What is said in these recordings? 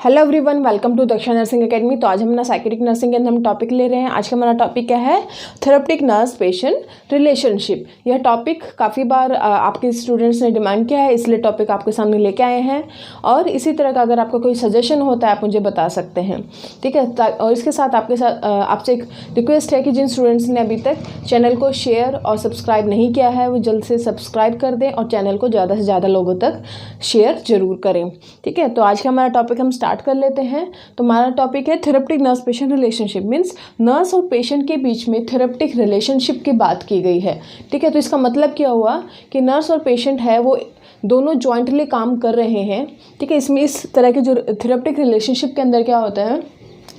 Hello everyone, welcome to Daksha nursing academy. तो आज हम ना साइकेट्रिक नर्सिंग के अंदर हम टॉपिक ले रहे हैं। आज का हमारा टॉपिक क्या है? Therapeutic nurse patient relationship. यह टॉपिक काफ़ी बार आपके स्टूडेंट्स ने डिमांड किया है, इसलिए टॉपिक आपके सामने लेके आए हैं। और इसी तरह का अगर आपका कोई सजेशन होता है आप मुझे बता सकते हैं, ठीक है। और इसके साथ आपसे एक रिक्वेस्ट है कि जिन स्टूडेंट्स ने अभी तक चैनल को शेयर और सब्सक्राइब नहीं किया है वो जल्द से सब्सक्राइब कर दें और चैनल को ज़्यादा से ज़्यादा लोगों तक शेयर जरूर करें, ठीक है। तो आज का हमारा टॉपिक हम स्टार्ट कर लेते हैं। तो हमारा टॉपिक है therapeutic nurse patient relationship. Means nurse और पेशेंट के बीच में थेरेप्टिक रिलेशनशिप की बात की गई है, ठीक है। तो इसका मतलब क्या हुआ कि नर्स और पेशेंट है वो दोनों जॉइंटली काम कर रहे हैं, ठीक है। इसमें इस तरह के जो थेरेप्टिक रिलेशनशिप के अंदर क्या होता है,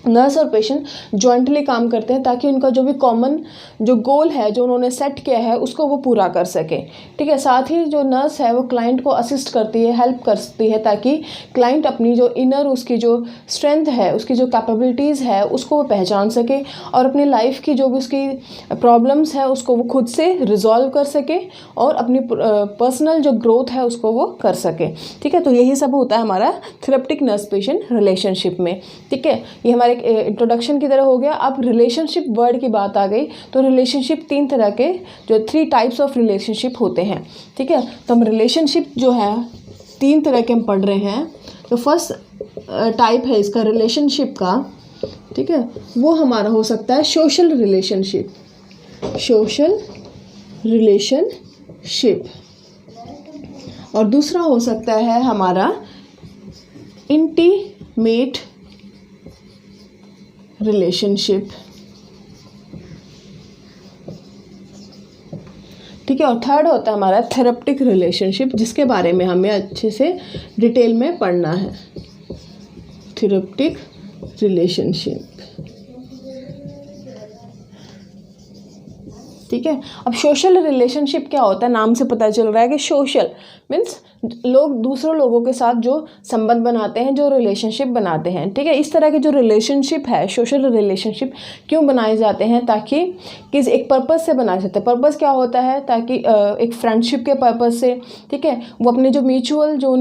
नर्स और पेशेंट जॉइंटली काम करते हैं ताकि उनका जो भी कॉमन जो गोल है जो उन्होंने सेट किया है उसको वो पूरा कर सके, ठीक है। साथ ही जो नर्स है वो क्लाइंट को असिस्ट करती है, हेल्प करती है ताकि क्लाइंट अपनी जो इनर उसकी जो स्ट्रेंथ है, उसकी जो कैपेबिलिटीज़ है उसको वो पहचान सके और अपनी लाइफ की जो भी उसकी प्रॉब्लम्स है उसको वो खुद से रिजॉल्व कर सके और अपनी पर्सनल जो ग्रोथ है उसको वो कर सके, ठीक है। तो यही सब होता है हमारा थेरेप्टिक नर्स पेशेंट रिलेशनशिप में, ठीक है। ये हमारे एक इंट्रोडक्शन की तरह हो गया। अब रिलेशनशिप वर्ड की बात आ गई तो रिलेशनशिप तीन तरह के जो 3 टाइप्स ऑफ रिलेशनशिप होते हैं, ठीक है। तो हम रिलेशनशिप जो है 3 तरह के हम पढ़ रहे हैं। तो फर्स्ट टाइप है इसका रिलेशनशिप का, ठीक है, वो हमारा हो सकता है सोशल रिलेशनशिप। Social relationship. और दूसरा हो सकता है हमारा इंटीमेट रिलेशनशिप, ठीक है। और थर्ड होता है हमारा थेरेप्टिक रिलेशनशिप, जिसके बारे में हमें अच्छे से डिटेल में पढ़ना है। थेरेप्टिक रिलेशनशिप, ठीक है। अब सोशल रिलेशनशिप क्या होता है, नाम से पता चल रहा है कि सोशल मीन्स लोग दूसरों लोगों के साथ जो संबंध बनाते हैं, जो रिलेशनशिप बनाते हैं, ठीक है। इस तरह के जो रिलेशनशिप है, सोशल रिलेशनशिप क्यों बनाए जाते हैं, ताकि किस एक पर्पस से बनाए जाते हैं। पर्पस क्या होता है, ताकि एक फ्रेंडशिप के पर्पस से, ठीक है, वो अपने जो म्यूचुअल जो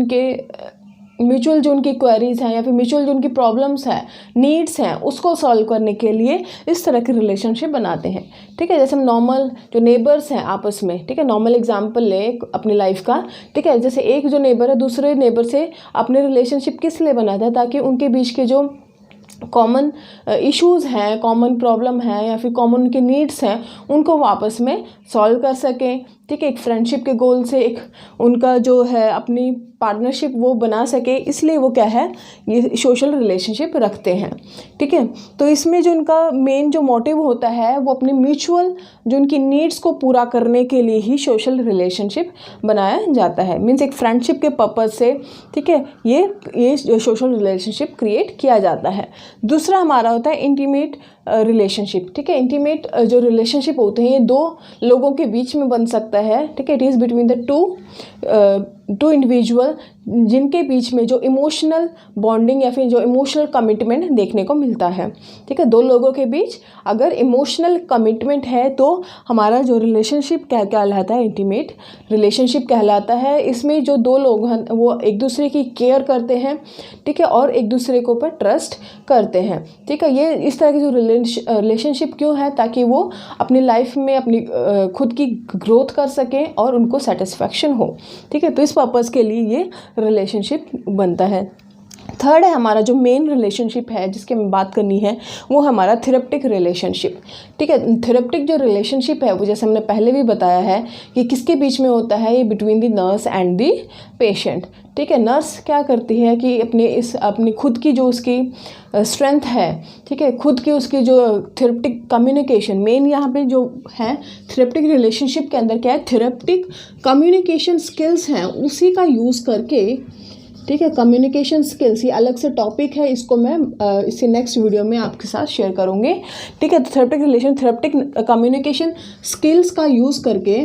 उनकी क्वेरीज हैं या फिर म्यूचुअल जो उनकी प्रॉब्लम्स हैं, नीड्स हैं, उसको सॉल्व करने के लिए इस तरह के रिलेशनशिप बनाते हैं, ठीक है। जैसे हम नॉर्मल जो नेबर्स हैं आपस में, ठीक है, नॉर्मल एग्जांपल ले अपनी लाइफ का, ठीक है। जैसे एक जो नेबर है दूसरे नेबर से अपने रिलेशनशिप किस लिए बनाता है, ताकि उनके बीच के जो कॉमन इश्यूज़ हैं, कॉमन प्रॉब्लम है या फिर कॉमन उनके नीड्स हैं उनको वो आपस में सॉल्व कर सकें, ठीक है। एक फ्रेंडशिप के गोल से एक उनका जो है अपनी पार्टनरशिप वो बना सके, इसलिए वो क्या है ये सोशल रिलेशनशिप रखते हैं, ठीक है। तो इसमें जो उनका मेन जो मोटिव होता है वो अपनी म्यूचुअल जो उनकी नीड्स को पूरा करने के लिए ही सोशल रिलेशनशिप बनाया जाता है। मीन्स एक फ्रेंडशिप के पर्पज़ से, ठीक है, ये सोशल रिलेशनशिप क्रिएट किया जाता है। दूसरा हमारा होता है इंटीमेट रिलेशनशिप, ठीक है। इंटीमेट जो रिलेशनशिप होते हैं ये 2 लोगों के बीच में बन सकता है, ठीक है। It is between the two individual, जिनके बीच में जो इमोशनल बॉन्डिंग या फिर जो इमोशनल कमिटमेंट देखने को मिलता है, ठीक है। 2 लोगों के बीच अगर इमोशनल कमिटमेंट है तो हमारा जो रिलेशनशिप क्या कहलाता है, इंटीमेट रिलेशनशिप कहलाता है। इसमें जो 2 लोग हैं वो एक दूसरे की केयर करते हैं, ठीक है, और एक दूसरे के ऊपर ट्रस्ट करते हैं, ठीक है। ये इस तरह की जो रिलेशनशिप क्यों है, ताकि वो अपनी लाइफ में अपनी खुद की ग्रोथ कर सकें और उनको सेटिस्फैक्शन हो, ठीक है। तो इस पर्पज़ के लिए ये रिलेशनशिप बनता है। थर्ड है हमारा जो मेन रिलेशनशिप है जिसकी हमें बात करनी है, वो हमारा थेरेप्टिक रिलेशनशिप, ठीक है। थेरेप्टिक जो रिलेशनशिप है वो जैसे हमने पहले भी बताया है कि किसके बीच में होता है, ये between the nurse and the patient, ठीक है। नर्स क्या करती है कि अपनी खुद की जो उसकी स्ट्रेंथ है, ठीक है, खुद की उसकी जो थेरेप्टिक कम्युनिकेशन, मेन यहाँ पे जो है थेरेप्टिक रिलेशनशिप के अंदर क्या है, थेरेप्टिक कम्युनिकेशन स्किल्स हैं उसी का यूज़ करके, ठीक है। कम्युनिकेशन स्किल्स ये अलग से टॉपिक है, इसको मैं इसी नेक्स्ट वीडियो में आपके साथ शेयर करूँगी, ठीक है। तो थेरेप्टिक कम्युनिकेशन स्किल्स का यूज़ करके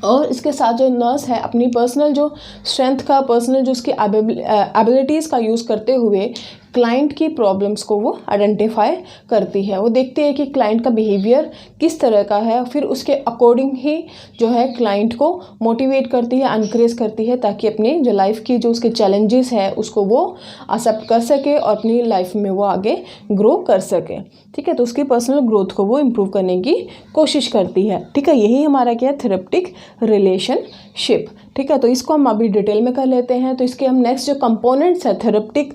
और इसके साथ जो नर्स है अपनी पर्सनल जो स्ट्रेंथ का, पर्सनल जो उसकी एबिलिटीज़ का यूज़ करते हुए क्लाइंट की प्रॉब्लम्स को वो आइडेंटिफाई करती है। वो देखती है कि क्लाइंट का बिहेवियर किस तरह का है, फिर उसके अकॉर्डिंग ही जो है क्लाइंट को मोटिवेट करती है, एनकरेज करती है, ताकि अपनी जो लाइफ की जो उसके चैलेंजेस है उसको वो एक्सेप्ट कर सके और अपनी लाइफ में वो आगे ग्रो कर सके। ठीक है, तो उसकी पर्सनल ग्रोथ को वो इम्प्रूव करने की कोशिश करती है। ठीक है, यही हमारा क्या है, थेरेप्टिक रिलेशनशिप। ठीक है, तो इसको हम अभी डिटेल में कर लेते हैं। तो इसके हम नेक्स्ट जो कंपोनेंट्स है थेरेप्टिक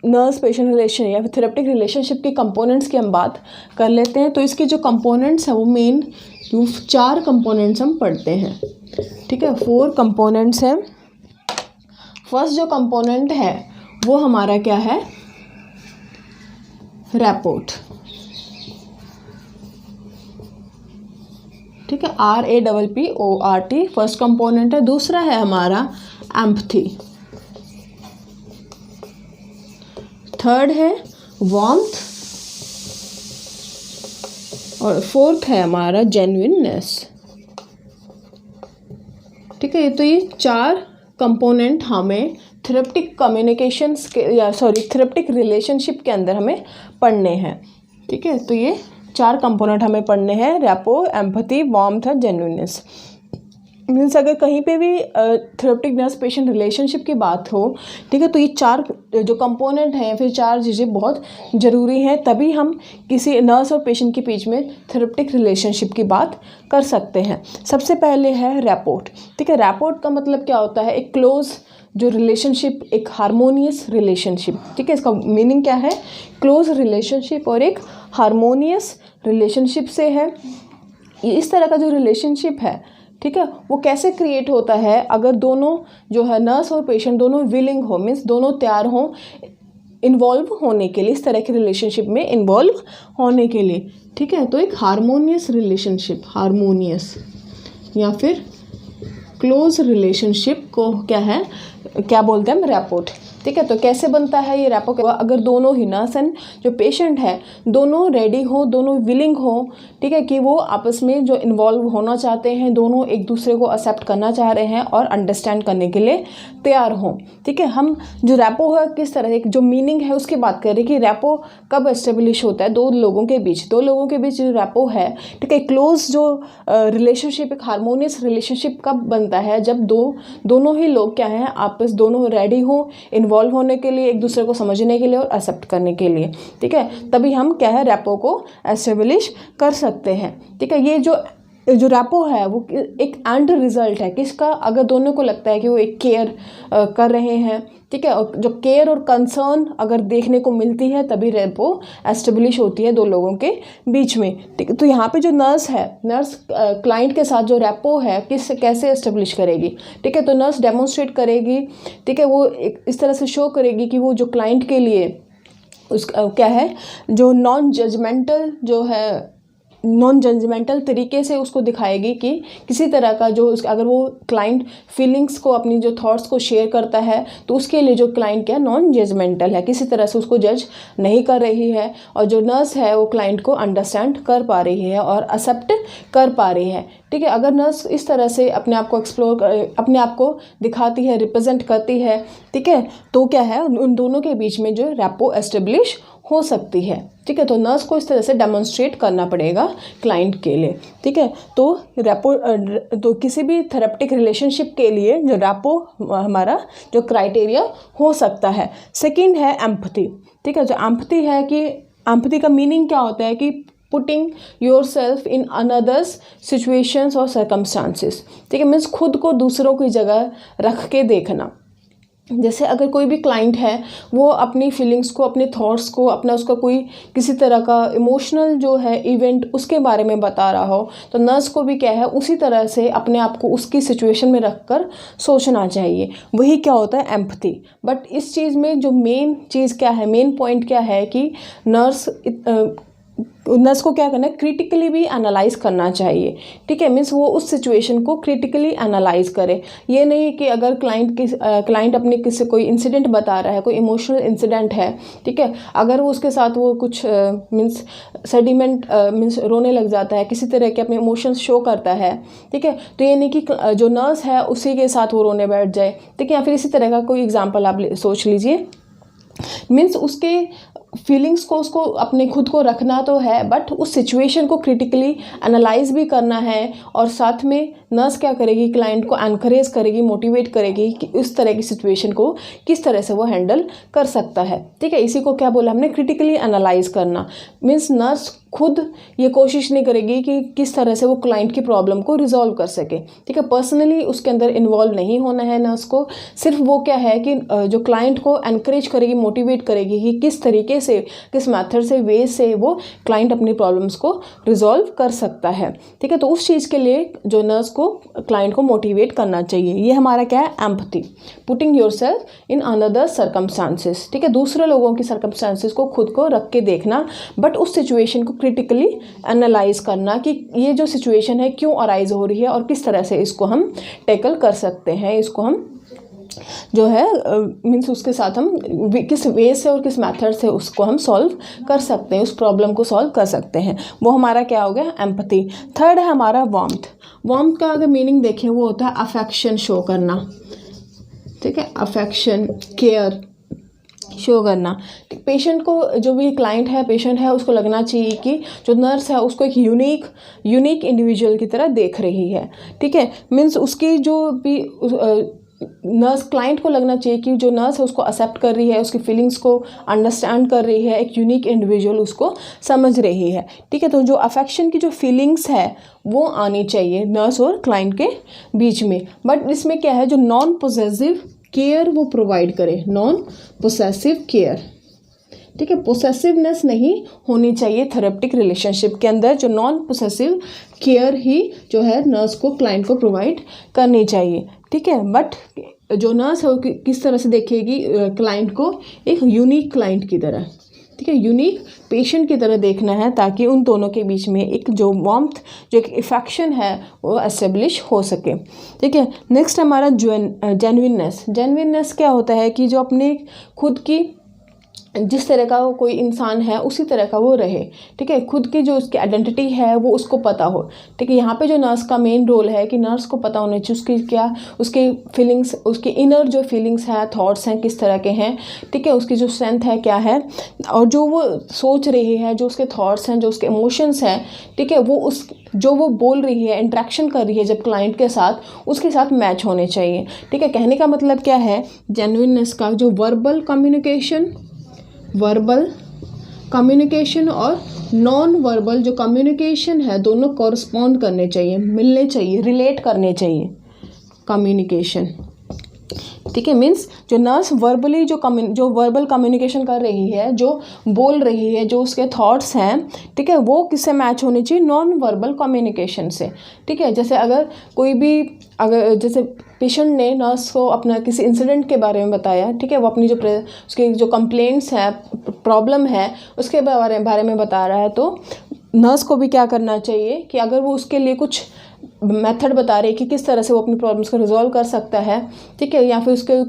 नर्स पेशेंट रिलेशन या फिर थेरेप्टिक रिलेशनशिप के कंपोनेंट्स की हम बात कर लेते हैं। तो इसके जो कंपोनेंट्स हैं वो मेन 4 कंपोनेंट्स हम पढ़ते हैं। ठीक है, 4 कंपोनेंट्स हैं। फर्स्ट जो कंपोनेंट है वो हमारा क्या है, रैपोर्ट। ठीक है, RAPPORT फर्स्ट कंपोनेंट है। दूसरा है हमारा एम्पथी, थर्ड है वार्मथ, और फोर्थ है हमारा जेन्युइननेस। ठीक है, तो ये 4 कंपोनेंट हमें थेरेप्टिक कम्युनिकेशंस के थेरेप्टिक रिलेशनशिप के अंदर हमें पढ़ने हैं। ठीक है, तो ये 4 कंपोनेंट हमें पढ़ने हैं, रैपो, एम्पैथी, वार्मथ और जेन्युइननेस। मीन्स अगर कहीं पे भी थेरेप्टिक नर्स पेशेंट रिलेशनशिप की बात हो, ठीक है, तो ये 4 जो कंपोनेंट हैं, फिर 4 चीज़ें बहुत ज़रूरी हैं, तभी हम किसी नर्स और पेशेंट के बीच में थेरेप्टिक रिलेशनशिप की बात कर सकते हैं। सबसे पहले है रैपोर्ट। ठीक है, रैपोर्ट का मतलब क्या होता है, एक क्लोज जो रिलेशनशिप, एक हारमोनियस रिलेशनशिप। ठीक है, इसका मीनिंग क्या है, क्लोज रिलेशनशिप और एक हारमोनियस रिलेशनशिप से है। ये इस तरह का जो रिलेशनशिप है, ठीक है, वो कैसे क्रिएट होता है, अगर दोनों जो है नर्स और पेशेंट दोनों विलिंग हो, मीन्स दोनों तैयार हों इन्वॉल्व होने के लिए, इस तरह के रिलेशनशिप में इन्वॉल्व होने के लिए। ठीक है, तो एक हारमोनियस रिलेशनशिप, हारमोनियस या फिर क्लोज रिलेशनशिप को क्या बोलते हैं हम, रैपोर्ट। ठीक है, तो कैसे बनता है ये रैपो, अगर दोनों ही नर्स एंड जो पेशेंट है दोनों रेडी हो, दोनों विलिंग हो, ठीक है, कि वो आपस में जो इन्वॉल्व होना चाहते हैं, दोनों एक दूसरे को एक्सेप्ट करना चाह रहे हैं और अंडरस्टैंड करने के लिए तैयार हों। ठीक है, हम जो रैपो है किस तरह जो मीनिंग है उसकी बात करें कि रैपो कब एस्टेब्लिश होता है, दो लोगों के बीच जो रैपो है, ठीक है, क्लोज जो रिलेशनशिप, एक हारमोनियस रिलेशनशिप कब बनता है, जब दोनों ही लोग क्या हैं, आपस दोनों रेडी हो इन्वॉल्व होने के लिए, एक दूसरे को समझने के लिए और एक्सेप्ट करने के लिए। ठीक है, तभी हम क्या है, रैपो को एस्टेब्लिश कर सकते हैं। ठीक है, ये जो रैपो है वो एक एंड रिजल्ट है किसका, अगर दोनों को लगता है कि वो एक केयर कर रहे हैं, ठीक है, और जो केयर और कंसर्न अगर देखने को मिलती है, तभी रैपो एस्टेब्लिश होती है दो लोगों के बीच में। ठीक है, तो यहाँ पे जो नर्स क्लाइंट के साथ जो रैपो है कैसे एस्टेब्लिश करेगी। ठीक है, तो नर्स डेमोन्स्ट्रेट करेगी, ठीक है, वो इस तरह से शो करेगी कि वो जो क्लाइंट के लिए क्या है, जो नॉन जजमेंटल तरीके से उसको दिखाएगी कि किसी तरह का जो अगर वो क्लाइंट फीलिंग्स को, अपनी जो थॉट्स को शेयर करता है, तो उसके लिए जो क्लाइंट क्या नॉन जजमेंटल है, किसी तरह से उसको जज नहीं कर रही है, और जो नर्स है वो क्लाइंट को अंडरस्टैंड कर पा रही है और एक्सेप्ट कर पा रही है। ठीक है, अगर नर्स इस तरह से अपने आप को अपने आप को दिखाती है, रिप्रेजेंट करती है, ठीक है, तो क्या है, उन दोनों के बीच में जो रैपो एस्टेब्लिश हो सकती है। ठीक है, तो नर्स को इस तरह से डेमोन्स्ट्रेट करना पड़ेगा क्लाइंट के लिए। ठीक है, तो किसी भी थेरेप्टिक रिलेशनशिप के लिए जो रैपो हमारा जो क्राइटेरिया हो सकता है। सेकंड है एम्पैथी। ठीक है, जो एम्पैथी है कि एम्पैथी का मीनिंग क्या होता है कि putting your self in another's situations और सर्कमस्टांसेस। ठीक है, मीन्स खुद को दूसरों की जगह रख के देखना। जैसे अगर कोई भी क्लाइंट है, वो अपनी फीलिंग्स को, अपने थॉट्स को, उसका कोई किसी तरह का इमोशनल जो है इवेंट उसके बारे में बता रहा हो, तो नर्स को भी क्या है, उसी तरह से अपने आप को उसकी सिचुएशन में रखकर सोचना चाहिए। वही क्या होता है, एम्पैथी। बट इस चीज़ में जो मेन चीज़ क्या है, मेन पॉइंट क्या है कि नर्स को क्या करना है, क्रिटिकली भी एनालाइज करना चाहिए। ठीक है, मीन्स वो उस सिचुएशन को क्रिटिकली एनालाइज करे। ये नहीं कि अगर क्लाइंट अपने कोई इंसिडेंट बता रहा है, कोई इमोशनल इंसिडेंट है, ठीक है, अगर वो उसके साथ वो कुछ मीन्स सेडिमेंट मीन्स रोने लग जाता है, किसी तरह के अपने इमोशंस शो करता है, ठीक है, तो ये नहीं कि जो नर्स है उसी के साथ वो रोने बैठ जाए। ठीक है, या फिर इसी तरह का कोई एग्जाम्पल आप सोच लीजिए मीन्स उसके फीलिंग्स को, उसको अपने खुद को रखना तो है, बट उस सिचुएशन को क्रिटिकली एनालाइज भी करना है, और साथ में नर्स क्या करेगी, क्लाइंट को एनकरेज करेगी, मोटिवेट करेगी कि इस तरह की सिचुएशन को किस तरह से वो हैंडल कर सकता है। ठीक है, इसी को क्या बोला हमने, क्रिटिकली एनालाइज करना। मीन्स नर्स खुद ये कोशिश नहीं करेगी कि किस तरह से वो क्लाइंट की प्रॉब्लम को रिजॉल्व कर सके। ठीक है, पर्सनली उसके अंदर इन्वॉल्व नहीं होना है नर्स को। सिर्फ वो क्या है कि जो क्लाइंट को एनकरेज करेगी, मोटिवेट करेगी कि किस तरीके से, किस मेथड से, वे से वो क्लाइंट अपनी प्रॉब्लम्स को रिजॉल्व कर सकता है। ठीक है, तो उस चीज़ के लिए जो नर्स को क्लाइंट को मोटिवेट करना चाहिए। ये हमारा क्या है, empathy, putting yourself in another circumstances. ठीक है, दूसरे लोगों की सर्कमस्टांसेस को खुद को रख के देखना, बट उस सिचुएशन को क्रिटिकली एनालाइज करना कि ये जो सिचुएशन है क्यों अराइज हो रही है और किस तरह से इसको हम टैकल कर सकते हैं, इसको हम जो है मीन्स उसके साथ हम किस वे से और किस मेथड से उसको हम सॉल्व कर सकते हैं, उस प्रॉब्लम को सॉल्व कर सकते हैं। वो हमारा क्या हो गया, एम्पैथी। थर्ड है हमारा वार्मथ। वार्मथ का अगर मीनिंग देखें वो होता है अफेक्शन शो करना। ठीक है, अफेक्शन, केयर शो करना। पेशेंट को, जो भी क्लाइंट है, पेशेंट है, उसको लगना चाहिए कि जो नर्स है उसको एक यूनिक इंडिविजुअल की तरह देख रही है। ठीक है, मीन्स उसकी जो भी नर्स, क्लाइंट को लगना चाहिए कि जो नर्स है उसको एक्सेप्ट कर रही है, उसकी फीलिंग्स को अंडरस्टैंड कर रही है, एक यूनिक इंडिविजुअल उसको समझ रही है। ठीक है, तो जो अफेक्शन की जो फीलिंग्स है वो आनी चाहिए नर्स और क्लाइंट के बीच में। बट इसमें क्या है, जो नॉन पोसेसिव केयर वो प्रोवाइड करे, नॉन पोसेसिव केयर। ठीक है, पोसेसिवनेस नहीं होनी चाहिए थेरेप्टिक रिलेशनशिप के अंदर। जो नॉन पोसेसिव केयर ही जो है नर्स को, क्लाइंट को प्रोवाइड करनी चाहिए। ठीक है, बट जो नर्स है वो किस तरह से देखेगी क्लाइंट को, एक यूनिक क्लाइंट की तरह। ठीक है, यूनिक पेशेंट की तरह देखना है, ताकि उन दोनों के बीच में एक जो वार्मथ, जो एक इफेक्शन है वो एस्टेब्लिश हो सके। ठीक है, नेक्स्ट हमारा जेन्युइननेस। जेन्युइननेस क्या होता है कि जो अपने खुद की, जिस तरह का वो कोई इंसान है उसी तरह का वो रहे। ठीक है, खुद की जो उसकी आइडेंटिटी है वो उसको पता हो। ठीक है, यहाँ पे जो नर्स का मेन रोल है कि नर्स को पता होना चाहिए उसकी क्या, उसके फीलिंग्स, उसके इनर जो फीलिंग्स हैं, थॉट्स हैं, किस तरह के हैं। ठीक है, उसकी जो स्ट्रेंथ है क्या है, और जो वो सोच रही है, जो उसके थॉट्स हैं, जो उसके इमोशंस हैं। ठीक है, वो जो वो बोल रही है, इंटरेक्शन कर रही है जब क्लाइंट के साथ, उसके साथ मैच होने चाहिए। ठीक है, कहने का मतलब क्या है जेन्युइननेस का, जो वर्बल कम्युनिकेशन और नॉन वर्बल जो कम्युनिकेशन है, दोनों कॉरस्पॉन्ड करने चाहिए, मिलने चाहिए, रिलेट करने चाहिए कम्युनिकेशन। ठीक है, मीन्स जो नर्स वर्बली जो वर्बल कम्युनिकेशन कर रही है, जो बोल रही है, जो उसके थॉट्स हैं, ठीक है, वो किससे मैच होनी चाहिए, नॉन वर्बल कम्युनिकेशन से। ठीक है, जैसे जैसे पेशेंट ने नर्स को अपना किसी इंसिडेंट के बारे में बताया। ठीक है, वो अपनी उसकी जो कंप्लेंट्स है, प्रॉब्लम है, उसके बारे में बता रहा है, तो नर्स को भी क्या करना चाहिए कि अगर वो उसके लिए कुछ मेथड बता रही है कि किस तरह से वो अपनी प्रॉब्लम्स को रिजॉल्व कर सकता है। ठीक है, या फिर उसके,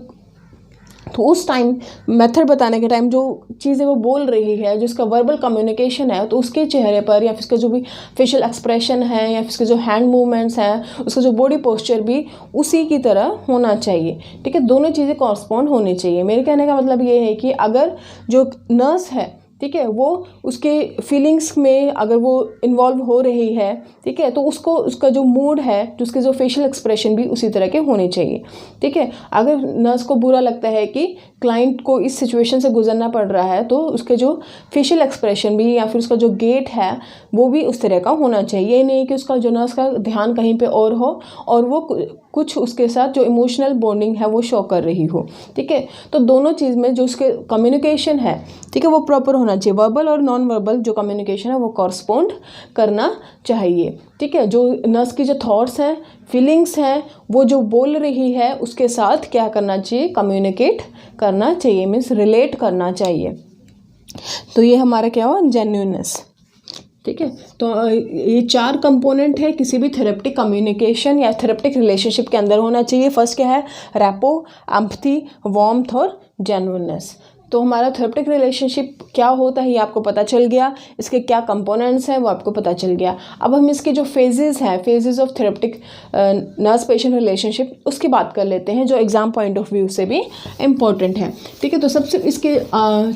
तो उस टाइम मेथड बताने के टाइम जो चीज़ें वो बोल रही है, जो उसका वर्बल कम्युनिकेशन है, तो उसके चेहरे पर या फिर उसका जो भी फेशियल एक्सप्रेशन है, या फिर उसके जो हैंड मूवमेंट्स हैं, उसका जो बॉडी पोस्चर भी उसी की तरह होना चाहिए। ठीक है, दोनों चीज़ें कॉरस्पॉन्ड होनी चाहिए। मेरे कहने का मतलब ये है कि अगर जो नर्स है, ठीक है, वो उसके फीलिंग्स में अगर वो इन्वॉल्व हो रही है, ठीक है, तो उसका जो मूड है, जो उसके जो फेशियल एक्सप्रेशन भी उसी तरह के होने चाहिए। ठीक है, अगर नर्स को बुरा लगता है कि क्लाइंट को इस सिचुएशन से गुजरना पड़ रहा है, तो उसके जो फेशियल एक्सप्रेशन भी या फिर उसका जो गेट है वो भी उस तरह का होना चाहिए। ये नहीं कि उसका जो नर्स का ध्यान कहीं पे और हो और वो कुछ उसके साथ जो इमोशनल बॉन्डिंग है वो शो कर रही हो। ठीक है, तो दोनों चीज़ में जो उसके कम्युनिकेशन है, ठीक है, वो प्रॉपर होना चाहिए। वर्बल और नॉन वर्बल जो कम्युनिकेशन है वो कॉरस्पॉन्ड करना चाहिए। ठीक है, जो नर्स की जो थॉट्स हैं, फीलिंग्स हैं, वो जो बोल रही है उसके साथ क्या करना चाहिए, कम्युनिकेट करना चाहिए, मीन्स रिलेट करना चाहिए। तो ये हमारा क्या हुआ, जेन्युइननेस। ठीक है, तो ये 4 कंपोनेंट है किसी भी थेरेप्टिक कम्युनिकेशन या थेरेप्टिक रिलेशनशिप के अंदर होना चाहिए। फर्स्ट क्या है, रैपो, एम्पैथी, वार्मथ और जेन्युइननेस। तो हमारा थेरेप्टिक रिलेशनशिप क्या होता है ये आपको पता चल गया, इसके क्या कंपोनेंट्स हैं वो आपको पता चल गया। अब हम इसके जो फेजेस हैं, phases of therapeutic nurse patient relationship, उसकी बात कर लेते हैं जो एग्ज़ाम पॉइंट ऑफ व्यू से भी इम्पॉर्टेंट है। ठीक है, तो सबसे इसके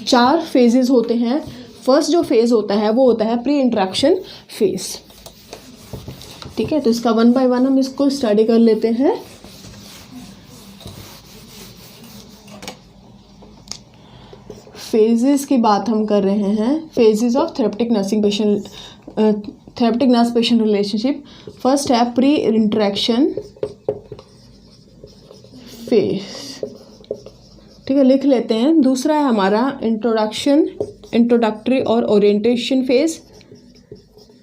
4 फेजेस होते हैं। फर्स्ट जो फेज़ होता है वो होता है प्री इंटरेक्शन फेज़। ठीक है, तो इसका 1 बाय 1 हम इसको स्टडी कर लेते हैं। फेजेस की बात हम कर रहे हैं, phases of therapeutic nursing patient therapeutic nurse patient relationship. First है प्री इंटरेक्शन फेज। ठीक है, लिख लेते हैं। दूसरा है हमारा इंट्रोडक्टरी और ओरिएंटेशन फेज,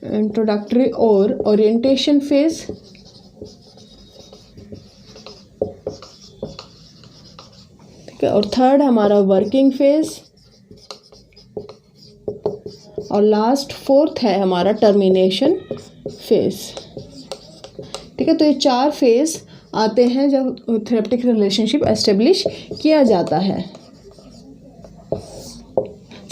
इंट्रोडक्टरी और ओरिएंटेशन फेज। ठीक है, और थर्ड हमारा वर्किंग फेज, और लास्ट 4th है हमारा टर्मिनेशन फेज। ठीक है, तो ये 4 फेज आते हैं जब थेरेप्टिक रिलेशनशिप एस्टेब्लिश किया जाता है।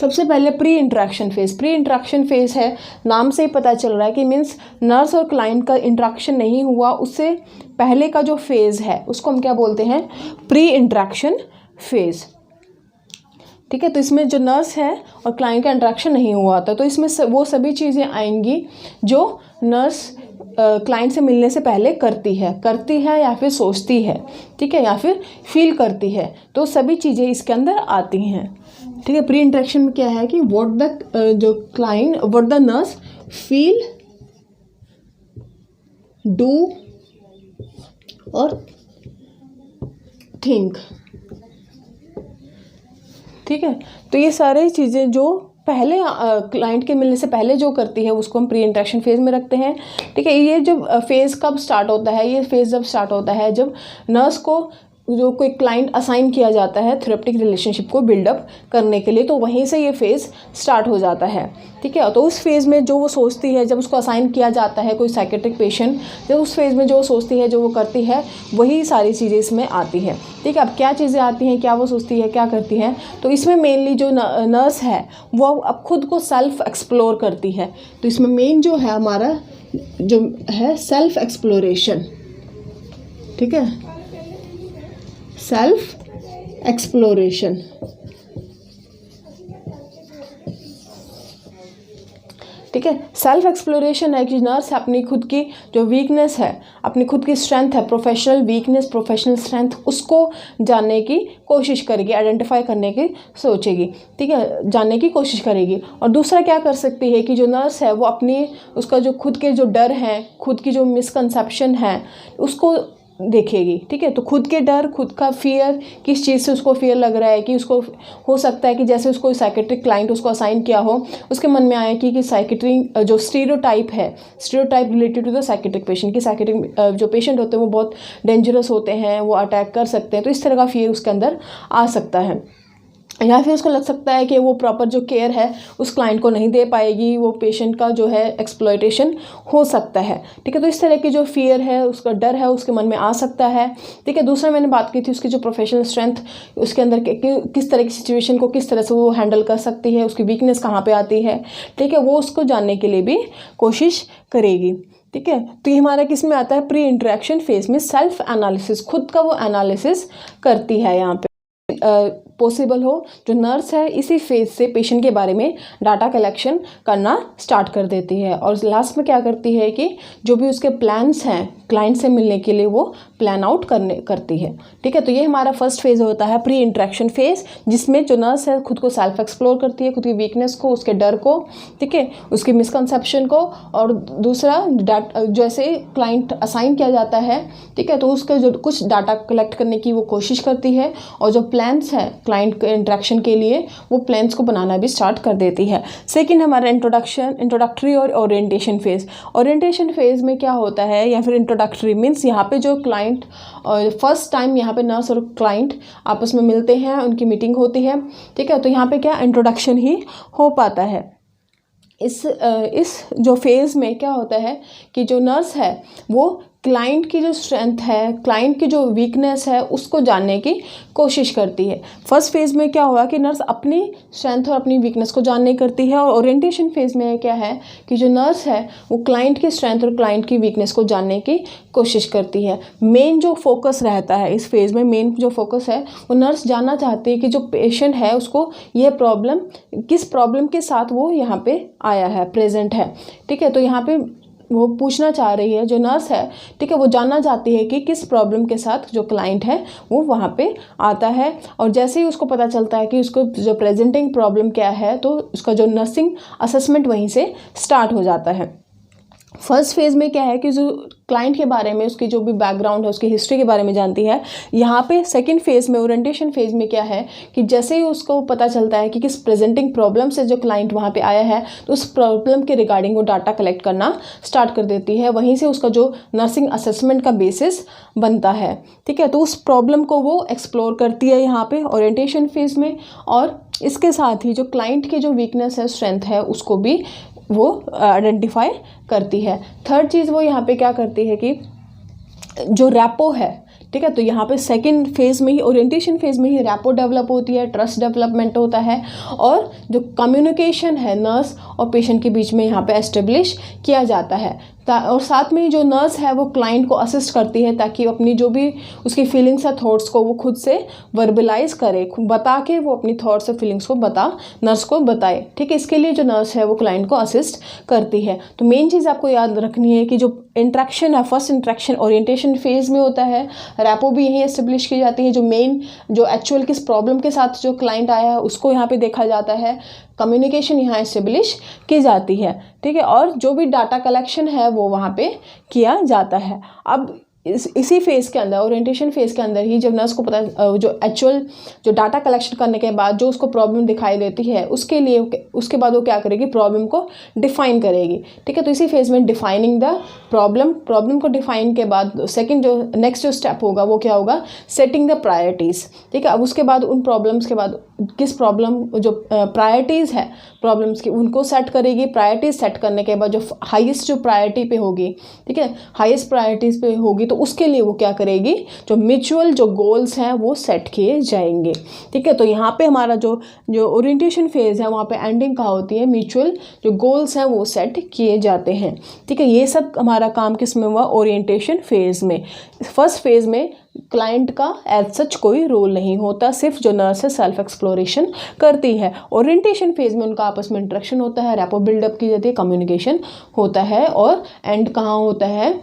सबसे पहले pre interaction phase. Pre interaction phase है, नाम से ही पता चल रहा है कि मीन्स नर्स और क्लाइंट का इंटरेक्शन नहीं हुआ, उससे पहले का जो फेज है उसको हम क्या बोलते हैं, प्री इंटरेक्शन फेज। ठीक है, तो इसमें जो नर्स है और क्लाइंट का इंटरेक्शन नहीं हुआ था, तो इसमें वो सभी चीज़ें आएंगी जो नर्स क्लाइंट से मिलने से पहले करती है या फिर सोचती है, ठीक है, या फिर फील करती है, तो सभी चीज़ें इसके अंदर आती हैं। ठीक है, प्री इंटरेक्शन में क्या है कि what the nurse feel, do और थिंक। ठीक है, तो ये सारी चीज़ें जो पहले क्लाइंट के मिलने से पहले जो करती है उसको हम प्री इंटरेक्शन फेज में रखते हैं। ठीक है, ये जब फेज़ कब स्टार्ट होता है, ये फेज़ जब स्टार्ट होता है जब नर्स को जो कोई क्लाइंट असाइन किया जाता है थेरेप्टिक रिलेशनशिप को बिल्डअप करने के लिए, तो वहीं से ये फेज़ स्टार्ट हो जाता है। ठीक है, तो उस फेज़ में जो वो सोचती है, जब उसको असाइन किया जाता है कोई साइकेट्रिक पेशेंट, जब उस फेज़ में जो वो सोचती है, जो वो करती है, वही सारी चीज़ें इसमें आती है। ठीक है, अब क्या चीज़ें आती हैं, क्या वो सोचती है, क्या करती है, तो इसमें मेनली जो नर्स है वो अब खुद को सेल्फ एक्सप्लोर करती है। तो इसमें मेन जो है हमारा जो है सेल्फ एक्सप्लोरेशन। ठीक है, सेल्फ एक्सप्लोरेशन। ठीक है, सेल्फ एक्सप्लोरेशन है कि नर्स अपनी खुद की जो वीकनेस है, अपनी खुद की स्ट्रेंथ है, प्रोफेशनल वीकनेस, प्रोफेशनल स्ट्रेंथ, उसको जानने की कोशिश करेगी, आइडेंटिफाई करने की सोचेगी। ठीक है, जानने की कोशिश करेगी। और दूसरा क्या कर सकती है कि जो नर्स है वो अपनी उसका जो खुद के जो डर हैं, खुद की जो मिसकंसेप्शन है, उसको देखेगी। ठीक है, तो खुद के डर, खुद का फियर, किस चीज़ से उसको फियर लग रहा है, कि उसको हो सकता है कि जैसे उसको साइकेट्रिक क्लाइंट उसको असाइन किया हो, उसके मन में आए कि साइकेट्रिक जो स्टीरियोटाइप है, stereotype related to the psychiatric patient, कि साइकेट्रिक जो पेशेंट होते हैं वो बहुत डेंजरस होते हैं, वो अटैक कर सकते हैं, तो इस तरह का फियर उसके अंदर आ सकता है। या फिर उसको लग सकता है कि वो प्रॉपर जो केयर है उस क्लाइंट को नहीं दे पाएगी, वो पेशेंट का जो है एक्सप्लॉयटेशन हो सकता है। ठीक है, तो इस तरह की जो फियर है, उसका डर है, उसके मन में आ सकता है। ठीक है, दूसरा मैंने बात की थी उसकी जो प्रोफेशनल स्ट्रेंथ, उसके अंदर किस तरह की सिचुएशन को किस तरह से वो हैंडल कर सकती है, उसकी वीकनेस कहाँ पे आती है। ठीक है, वो उसको जानने के लिए भी कोशिश करेगी। ठीक है, तो ये हमारा किस में आता है, प्री इंटरेक्शन फेज में सेल्फ एनालिसिस, खुद का वो एनालिसिस करती है। यहाँ पे पॉसिबल हो जो नर्स है इसी फेज से पेशेंट के बारे में डाटा कलेक्शन करना स्टार्ट कर देती है, और लास्ट में क्या करती है कि जो भी उसके प्लान्स हैं क्लाइंट से मिलने के लिए वो प्लान आउट करती है। ठीक है, तो ये हमारा फर्स्ट फेज होता है प्री इंटरेक्शन फेज, जिसमें जो नर्स है खुद को सेल्फ एक्सप्लोर करती है, खुद की वीकनेस को, उसके डर को, ठीक है, उसकी मिसकंसेप्शन को, और दूसरा जैसे क्लाइंट असाइन किया जाता है, ठीक है, तो उसके जो कुछ डाटा कलेक्ट करने की वो कोशिश करती है, और जो प्लान्स हैं क्लाइंट के इंटरेक्शन के लिए वो प्लान्स को बनाना भी स्टार्ट कर देती है। सेकेंड हमारा इंट्रोडक्टरी और ओरिएंटेशन फेज। ओरिएंटेशन फेज में क्या होता है, या फिर इंट्रोडक्टरी मीन्स यहाँ पे जो क्लाइंट फर्स्ट टाइम यहाँ पे नर्स और क्लाइंट आपस में मिलते हैं, उनकी मीटिंग होती है। ठीक है, तो यहाँ पे क्या इंट्रोडक्शन ही हो पाता है। इस जो फेज़ में क्या होता है कि जो नर्स है वो क्लाइंट की जो स्ट्रेंथ है, क्लाइंट की जो वीकनेस है, उसको जानने की कोशिश करती है। फर्स्ट फेज़ में क्या हुआ कि नर्स अपनी स्ट्रेंथ और अपनी वीकनेस को जानने करती है, और ओरिएंटेशन फेज़ में क्या है कि जो नर्स है वो क्लाइंट की स्ट्रेंथ और क्लाइंट की वीकनेस को जानने की कोशिश करती है। मेन जो फोकस रहता है इस फेज़ में, मेन जो फोकस है वो नर्स जानना चाहती है कि जो पेशेंट है उसको यह प्रॉब्लम, किस प्रॉब्लम के साथ वो यहाँ पे आया है, प्रेजेंट है। ठीक है, तो यहाँ पे वो पूछना चाह रही है, जो नर्स है, ठीक है, वो जानना चाहती है कि किस प्रॉब्लम के साथ जो क्लाइंट है वो वहाँ पे आता है। और जैसे ही उसको पता चलता है कि उसको जो प्रेजेंटिंग प्रॉब्लम क्या है, तो उसका जो नर्सिंग असेसमेंट वहीं से स्टार्ट हो जाता है। फर्स्ट फेज़ में क्या है कि जो क्लाइंट के बारे में, उसकी जो भी बैकग्राउंड है, उसकी हिस्ट्री के बारे में जानती है। यहाँ पे सेकंड फेज़ में, ओरिएंटेशन फेज़ में क्या है कि जैसे ही उसको पता चलता है कि किस प्रेजेंटिंग प्रॉब्लम से जो क्लाइंट वहाँ पे आया है, तो उस प्रॉब्लम के रिगार्डिंग वो डाटा कलेक्ट करना स्टार्ट कर देती है। वहीं से उसका जो नर्सिंग असेसमेंट का बेसिस बनता है। ठीक है, तो उस प्रॉब्लम को वो एक्सप्लोर करती है यहाँ पे ओरिएंटेशन फेज़ में, और इसके साथ ही जो क्लाइंट की जो वीकनेस है, स्ट्रेंथ है, उसको भी वो आइडेंटिफाई करती है। थर्ड चीज़ वो यहाँ पे क्या करती है कि जो रैपो है, ठीक है, तो यहाँ पे सेकंड फेज़ में ही, ओरिएंटेशन फेज़ में ही रैपो डेवलप होती है, ट्रस्ट डेवलपमेंट होता है, और जो कम्युनिकेशन है नर्स और पेशेंट के बीच में यहाँ पे एस्टेब्लिश किया जाता है। और साथ में जो नर्स है वो क्लाइंट को असिस्ट करती है ताकि वो अपनी जो भी उसकी फीलिंग्स है, थॉट्स को वो खुद से वर्बलाइज करे, बता के वो अपनी थॉट्स और फीलिंग्स को नर्स को बताए। ठीक है, इसके लिए जो नर्स है वो क्लाइंट को असिस्ट करती है। तो मेन चीज़ आपको याद रखनी है कि जो इंट्रैक्शन है, फर्स्ट इंट्रैक्शन ओरिएंटेशन फेज़ में होता है, रैपो भी यहीं एस्टेब्लिश की जाती है। जो मेन जो एक्चुअल किस प्रॉब्लम के साथ जो क्लाइंट आया है उसको यहाँ पे देखा जाता है, कम्युनिकेशन यहाँ एस्टेब्लिश की जाती है। ठीक है, और जो भी डाटा कलेक्शन है वो वहाँ पे किया जाता है। अब इसी फेज़ के अंदर, ओरिएंटेशन फेज़ के अंदर ही, जब नर्स को पता, जो एक्चुअल जो डाटा कलेक्शन करने के बाद जो उसको प्रॉब्लम दिखाई देती है, उसके बाद वो क्या करेगी, प्रॉब्लम को डिफ़ाइन करेगी। ठीक है, तो इसी फेज़ में डिफाइनिंग द प्रॉब्लम को डिफाइन के बाद सेकंड जो नेक्स्ट जो स्टेप होगा वो क्या होगा, सेटिंग द प्रायोरिटीज़। ठीक है, अब उसके बाद उन प्रॉब्लम्स के बाद किस प्रॉब्लम जो प्रायोरिटीज़ है प्रॉब्लम्स की, उनको सेट करेगी। प्रायोरिटीज़ सेट करने के बाद जो हाईएस्ट जो प्रायोरिटी पे होगी, ठीक है, हाईएस्ट प्रायोरिटीज़ पे होगी, तो उसके लिए वो क्या करेगी, जो म्यूचुअल जो गोल्स हैं वो सेट किए जाएंगे। ठीक है, तो यहाँ पे हमारा जो ओरिएंटेशन फेज़ है वहाँ पे एंडिंग कहाँ होती है, म्यूचुअल जो गोल्स हैं वो सेट किए जाते हैं। ठीक है, ये सब हमारा काम किस में हुआ, ओरिएंटेशन फेज़ में। फर्स्ट फेज़ में क्लाइंट का एज सच कोई रोल नहीं होता, सिर्फ जो नर्स है सेल्फ एक्सप्लोरेशन करती है। ओरिएंटेशन फेज़ में उनका आपस में इंटरेक्शन होता है, रैपो बिल्डअप की जाती है, कम्युनिकेशन होता है, और एंड कहाँ होता है,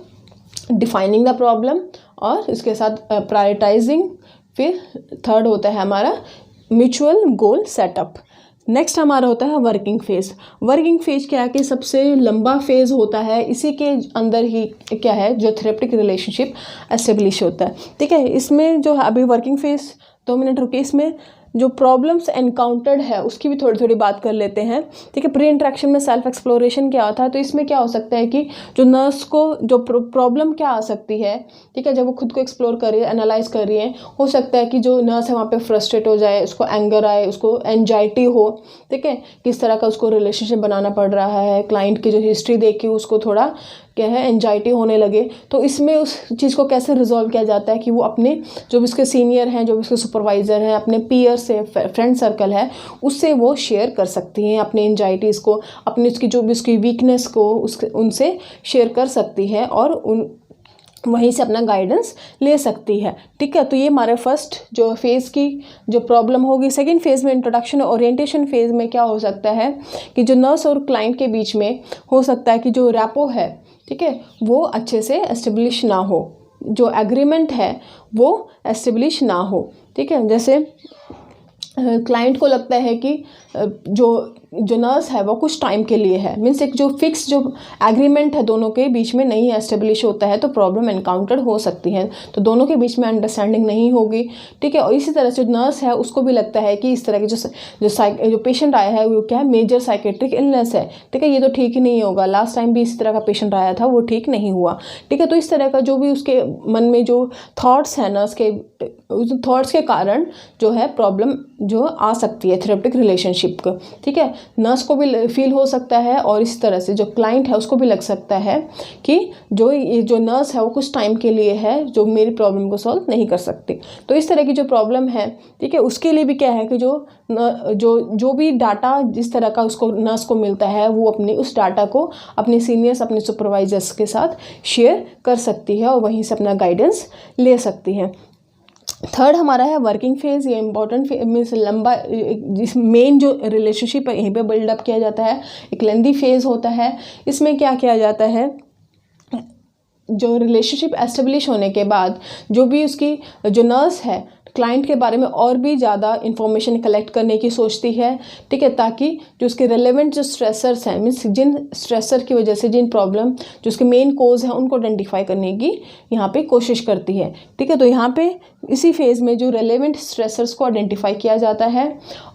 डिफाइनिंग द प्रॉब्लम, और इसके साथ प्रायोरिटाइजिंग। फिर थर्ड होता है हमारा म्यूचुअल गोल सेटअप। नेक्स्ट हमारा होता है वर्किंग फेज़। वर्किंग फेज़ क्या है कि सबसे लंबा फेज़ होता है, इसी के अंदर ही क्या है, जो थेरेप्टिक रिलेशनशिप एस्टेब्लिश होता है। ठीक है, इसमें जो अभी वर्किंग फेज़ 2 मिनट रुके, इसमें जो प्रॉब्लम्स एनकाउंटर्ड है उसकी भी थोड़ी थोड़ी बात कर लेते हैं। ठीक है, प्री इंट्रैक्शन में सेल्फ एक्सप्लोरेशन क्या होता है, तो इसमें क्या हो सकता है कि जो नर्स को जो प्रॉब्लम क्या आ सकती है, ठीक है, जब वो खुद को एक्सप्लोर कर रही है, एनालाइज कर रही है, हो सकता है कि जो नर्स है वहाँ पे फ्रस्ट्रेट हो जाए, उसको एंगर आए, उसको एंजाइटी हो। ठीक है, किस तरह का उसको रिलेशनशिप बनाना पड़ रहा है, क्लाइंट की जो हिस्ट्री देख के उसको थोड़ा क्या है, एंजाइटी होने लगे, तो इसमें उस चीज़ को कैसे रिजॉल्व किया जाता है कि वो अपने जो भी उसके सीनियर हैं, जो भी उसके सुपरवाइज़र हैं, अपने पीयर से, फ्रेंड सर्कल है, उससे वो शेयर कर सकती हैं अपनी एंजाइटीज़ को, अपनी उसकी जो भी उसकी वीकनेस को उनसे शेयर कर सकती है, और वहीं से अपना गाइडेंस ले सकती है। ठीक है, तो ये हमारे फर्स्ट जो फेज़ की जो प्रॉब्लम होगी। सेकंड फेज़ में इंट्रोडक्शन ओरिएंटेशन फेज़ में क्या हो सकता है कि जो नर्स और क्लाइंट के बीच में हो सकता है कि जो रैपो है, ठीक है, वो अच्छे से एस्टेब्लिश ना हो, जो एग्रीमेंट है वो एस्टेब्लिश ना हो। ठीक है, जैसे क्लाइंट को लगता है कि जो नर्स है वो कुछ टाइम के लिए है, मीन्स एक जो फिक्स जो एग्रीमेंट है दोनों के बीच में नहीं एस्टेब्लिश होता है, तो प्रॉब्लम एनकाउंटर हो सकती है, तो दोनों के बीच में अंडरस्टैंडिंग नहीं होगी। ठीक है, और इसी तरह से जो नर्स है उसको भी लगता है कि इस तरह के जो पेशेंट आया है वो क्या है, मेजर साइकेट्रिक इलनेस है। ठीक है, ये तो ठीक ही नहीं होगा, लास्ट टाइम भी इस तरह का पेशेंट आया था, वो ठीक नहीं हुआ। ठीक है, तो इस तरह का जो भी उसके मन में जो थॉट्स है नर्स के, उस थॉट्स के कारण जो है प्रॉब्लम जो आ सकती है थेरेप्टिक रिलेशनशिप को। ठीक है, नर्स को भी फील हो सकता है और इस तरह से जो क्लाइंट है उसको भी लग सकता है कि जो नर्स है वो कुछ टाइम के लिए है, जो मेरी प्रॉब्लम को सॉल्व नहीं कर सकती। तो इस तरह की जो प्रॉब्लम है, ठीक है, उसके लिए भी क्या है कि जो भी डाटा जिस तरह का उसको नर्स को मिलता है वो अपने उस डाटा को अपने सीनियर्स, अपने सुपरवाइजर्स के साथ शेयर कर सकती है और वहीं से अपना गाइडेंस ले सकती है। थर्ड हमारा है वर्किंग फेज़। ये इंपॉर्टेंट मीन्स लंबा, जिस मेन जो रिलेशनशिप है यहीं पे बिल्डअप किया जाता है। एक लेंदी फेज़ होता है। इसमें क्या किया जाता है, जो रिलेशनशिप एस्टेब्लिश होने के बाद जो भी उसकी जो नर्स है क्लाइंट के बारे में और भी ज़्यादा इन्फॉर्मेशन कलेक्ट करने की सोचती है, ठीक है, ताकि जो उसके रेलेवेंट जो स्ट्रेसर्स हैं, मीन्स जिन स्ट्रेसर की वजह से जिन प्रॉब्लम जो उसके मेन कोज हैं उनको आइडेंटिफाई करने की यहाँ पे कोशिश करती है, ठीक है। तो यहाँ पे इसी फेज़ में जो रेलेवेंट स्ट्रेसर्स को आइडेंटिफाई किया जाता है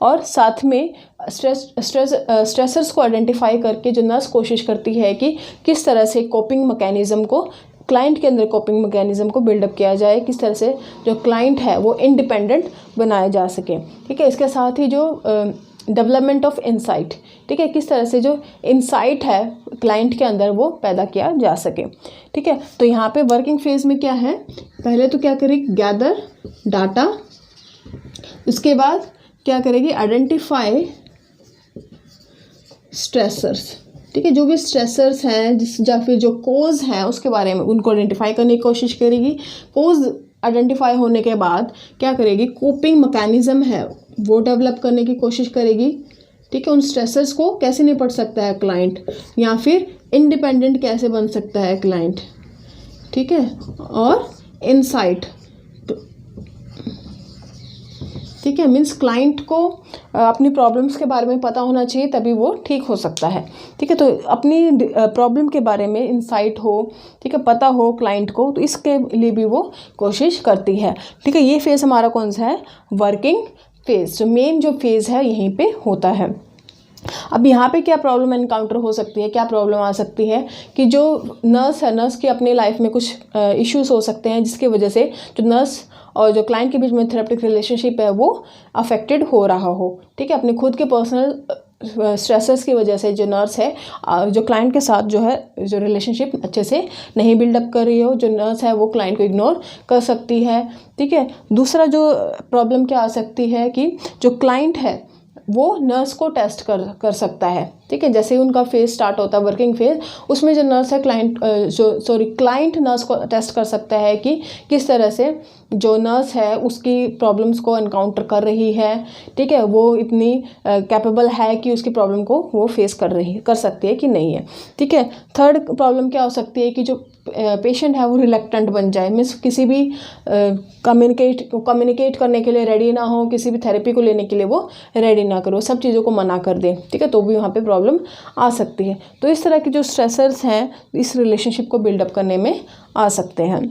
और साथ में स्ट्रेसर्स को आइडेंटिफाई करके जो नर्स कोशिश करती है कि किस तरह से कोपिंग मैकेनिज़्म को, क्लाइंट के अंदर कोपिंग मैकेनिज़्म को बिल्डअप किया जाए, किस तरह से जो क्लाइंट है वो इंडिपेंडेंट बनाया जा सके, ठीक है। इसके साथ ही जो डेवलपमेंट ऑफ इंसाइट, ठीक है, किस तरह से जो इंसाइट है क्लाइंट के अंदर वो पैदा किया जा सके, ठीक है। तो यहाँ पे वर्किंग फेज़ में क्या है, पहले तो क्या करेगी, गैदर डाटा, उसके बाद क्या करेगी, आइडेंटिफाई स्ट्रेसर्स, ठीक है, जो भी स्ट्रेसर्स हैं या फिर जो कोज हैं उसके बारे में उनको आइडेंटिफाई करने की कोशिश करेगी। कोज आइडेंटिफाई होने के बाद क्या करेगी, कोपिंग मैकेनिज़्म है वो डेवलप करने की कोशिश करेगी, ठीक है। उन स्ट्रेसर्स को कैसे निपट सकता है क्लाइंट, या फिर इंडिपेंडेंट कैसे बन सकता है क्लाइंट, ठीक है। और इनसाइट, ठीक है, मीन्स क्लाइंट को अपनी प्रॉब्लम्स के बारे में पता होना चाहिए तभी वो ठीक हो सकता है, ठीक है। तो अपनी प्रॉब्लम के बारे में इंसाइट हो, ठीक है, पता हो क्लाइंट को, तो इसके लिए भी वो कोशिश करती है, ठीक है। ये फेज़ हमारा कौन सा है, वर्किंग फेज़। जो मेन जो फेज़ है यहीं पे होता है। अब यहाँ पे क्या प्रॉब्लम एनकाउंटर हो सकती है, क्या प्रॉब्लम आ सकती है कि जो नर्स है, नर्स की अपने लाइफ में कुछ इश्यूज हो सकते हैं जिसकी वजह से जो नर्स और जो क्लाइंट के बीच में थेरेपेटिक रिलेशनशिप है वो अफेक्टेड हो रहा हो, ठीक है। अपने खुद के पर्सनल स्ट्रेसर्स की वजह से जो नर्स है जो क्लाइंट के साथ जो है जो रिलेशनशिप अच्छे से नहीं बिल्डअप कर रही हो, जो नर्स है वो क्लाइंट को इग्नोर कर सकती है, ठीक है। दूसरा जो प्रॉब्लम क्या आ सकती है कि जो क्लाइंट है वो नर्स को टेस्ट कर सकता है, ठीक है। जैसे ही उनका फेज़ स्टार्ट होता है वर्किंग फेज़, उसमें जो नर्स है क्लाइंट नर्स को टेस्ट कर सकता है कि किस तरह से जो नर्स है उसकी प्रॉब्लम्स को एनकाउंटर कर रही है, ठीक है, वो इतनी कैपेबल है कि उसकी प्रॉब्लम को वो फेस कर सकती है कि नहीं है, ठीक है। थर्ड प्रॉब्लम क्या हो सकती है कि जो पेशेंट है वो रिलेक्टेंट बन जाए, मीन्स किसी भी कम्युनिकेट करने के लिए रेडी ना हो, किसी भी थेरेपी को लेने के लिए वो रेडी ना करो, सब चीज़ों को मना कर दे, ठीक है, तो भी वहाँ पे प्रॉब्लम आ सकती है। तो इस तरह के जो स्ट्रेसर्स हैं इस रिलेशनशिप को बिल्डअप करने में आ सकते हैं।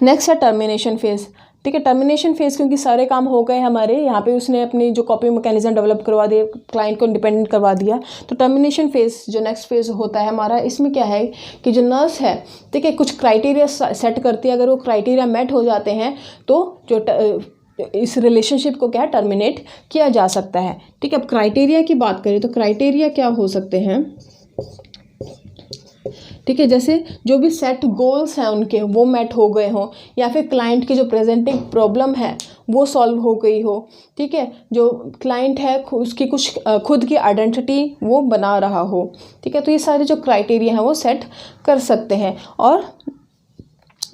नेक्स्ट है टर्मिनेशन फेज़, ठीक है। टर्मिनेशन फेज़, क्योंकि सारे काम हो गए हमारे, यहाँ पे उसने अपनी जो कॉपिंग मैकेनिज्म डेवलप करवा दिया, क्लाइंट को इंडिपेंडेंट करवा दिया, तो टर्मिनेशन फेज़ जो नेक्स्ट फेज़ होता है हमारा, इसमें क्या है कि जो नर्स है, ठीक है, कुछ क्राइटेरिया सेट करती है। अगर वो क्राइटेरिया मेट हो जाते हैं तो जो इस रिलेशनशिप को क्या टर्मिनेट किया जा सकता है, ठीक है। अब क्राइटेरिया की बात करें तो क्राइटेरिया क्या हो सकते हैं, ठीक है, जैसे जो भी सेट गोल्स हैं उनके वो मेट हो गए हों, या फिर क्लाइंट की जो प्रेजेंटिंग प्रॉब्लम है वो सॉल्व हो गई हो, ठीक है, जो क्लाइंट है उसकी कुछ खुद की आइडेंटिटी वो बना रहा हो, ठीक है। तो ये सारे जो क्राइटेरिया हैं वो सेट कर सकते हैं और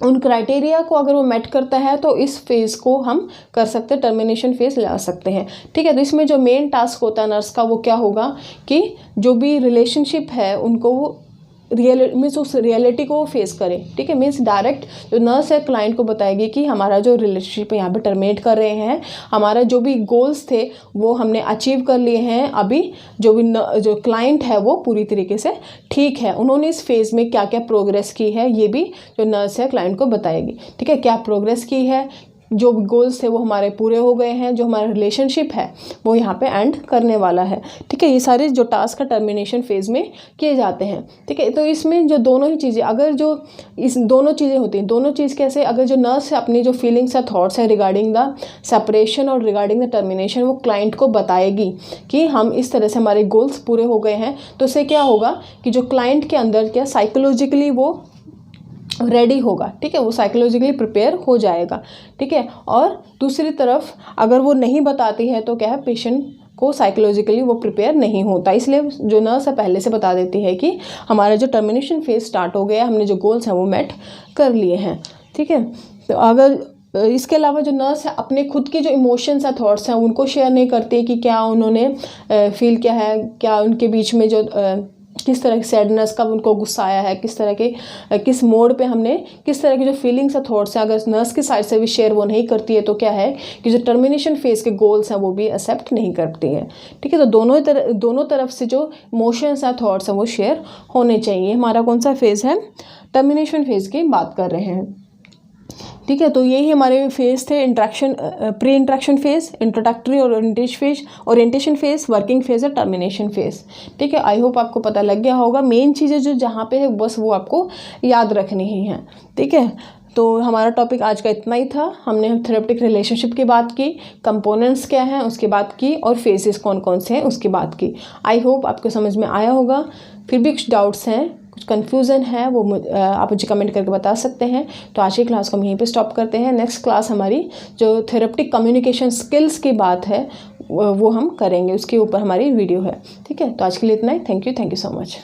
उन क्राइटेरिया को अगर वो मेट करता है तो इस फेज़ को हम कर सकते हैं, टर्मिनेशन फेज़ ला सकते हैं, ठीक है। तो इसमें जो मेन टास्क होता है नर्स का वो क्या होगा कि जो भी रिलेशनशिप है उनको वो मीन्स उस रियलिटी को फेस करें, ठीक है। मीन्स डायरेक्ट जो नर्स है क्लाइंट को बताएगी कि हमारा जो रिलेशनशिप यहाँ पे टर्मिनेट कर रहे हैं, हमारा जो भी गोल्स थे वो हमने अचीव कर लिए हैं, अभी जो क्लाइंट है वो पूरी तरीके से ठीक है, उन्होंने इस फेज़ में क्या क्या प्रोग्रेस की है ये भी जो नर्स है क्लाइंट को बताएगी, ठीक है, क्या प्रोग्रेस की है, जो गोल्स थे वो हमारे पूरे हो गए हैं, जो हमारा रिलेशनशिप है वो यहाँ पे एंड करने वाला है। ठीक है, ये सारे जो टास्क का टर्मिनेशन फेज़ में किए जाते हैं। ठीक है, तो इसमें जो दोनों ही चीज़ें, अगर जो इस दोनों चीज़ें होती हैं, दोनों चीज़ कैसे, अगर जो नर्स अपनी जो फीलिंग्स है, थॉट्स है रिगार्डिंग द सेपरेशन और रिगार्डिंग द टर्मिनेशन, वो क्लाइंट को बताएगी कि हम इस तरह से हमारे गोल्स पूरे हो गए हैं, तो इससे क्या होगा कि जो क्लाइंट के अंदर क्या साइकोलॉजिकली वो रेडी होगा। ठीक है, वो साइकोलॉजिकली प्रिपेयर हो जाएगा। ठीक है, और दूसरी तरफ अगर वो नहीं बताती है तो क्या है, पेशेंट को साइकोलॉजिकली वो प्रिपेयर नहीं होता। इसलिए जो नर्स है पहले से बता देती है कि हमारा जो टर्मिनेशन फेज स्टार्ट हो गया, हमने जो गोल्स हैं वो मेट कर लिए हैं। ठीक है, तो अगर इसके अलावा जो नर्स है अपने खुद की जो इमोशंस है, थॉट्स हैं, उनको शेयर नहीं करती कि क्या उन्होंने फील किया है, क्या उनके बीच में जो किस तरह की सैडनेस, कब उनको गुस्सा आया है, किस तरह के किस मोड पे हमने किस तरह की जो फीलिंग्स है, थॉट्स हैं, अगर नर्स की साइड से भी शेयर वो नहीं करती है तो क्या है कि जो टर्मिनेशन फेज़ के गोल्स हैं वो भी एक्सेप्ट नहीं करती है। ठीक है, तो दोनों तरफ से जो इमोशंस हैं, थॉट्स हैं वो शेयर होने चाहिए। हमारा कौन सा फेज़ है, टर्मिनेशन फेज़ की बात कर रहे हैं। ठीक है, तो यही हमारे फेज़ थे, interaction, pre interaction phase, introductory और ओरिएंटेशन फेज़, वर्किंग फेज़ और टर्मिनेशन फेज़। ठीक है, आई होप आपको पता लग गया होगा। मेन चीज़ें जो जहाँ पे है बस वो आपको याद रखनी ही हैं। ठीक है, तो हमारा टॉपिक आज का इतना ही था। हमने थेरेप्टिक रिलेशनशिप की बात की, कंपोनेंट्स क्या हैं उसकी बात की, और फेजेस कौन कौन से हैं उसकी बात की। आई होप आपको समझ में आया होगा। फिर भी कुछ डाउट्स हैं, कुछ कन्फ्यूज़न है, वो आप मुझे कमेंट करके बता सकते हैं। तो आज की क्लास को हम यहीं पे स्टॉप करते हैं। नेक्स्ट क्लास हमारी जो थेरेप्टिक कम्युनिकेशन स्किल्स की बात है वो हम करेंगे, उसके ऊपर हमारी वीडियो है। ठीक है, तो आज के लिए इतना ही। Thank you so much.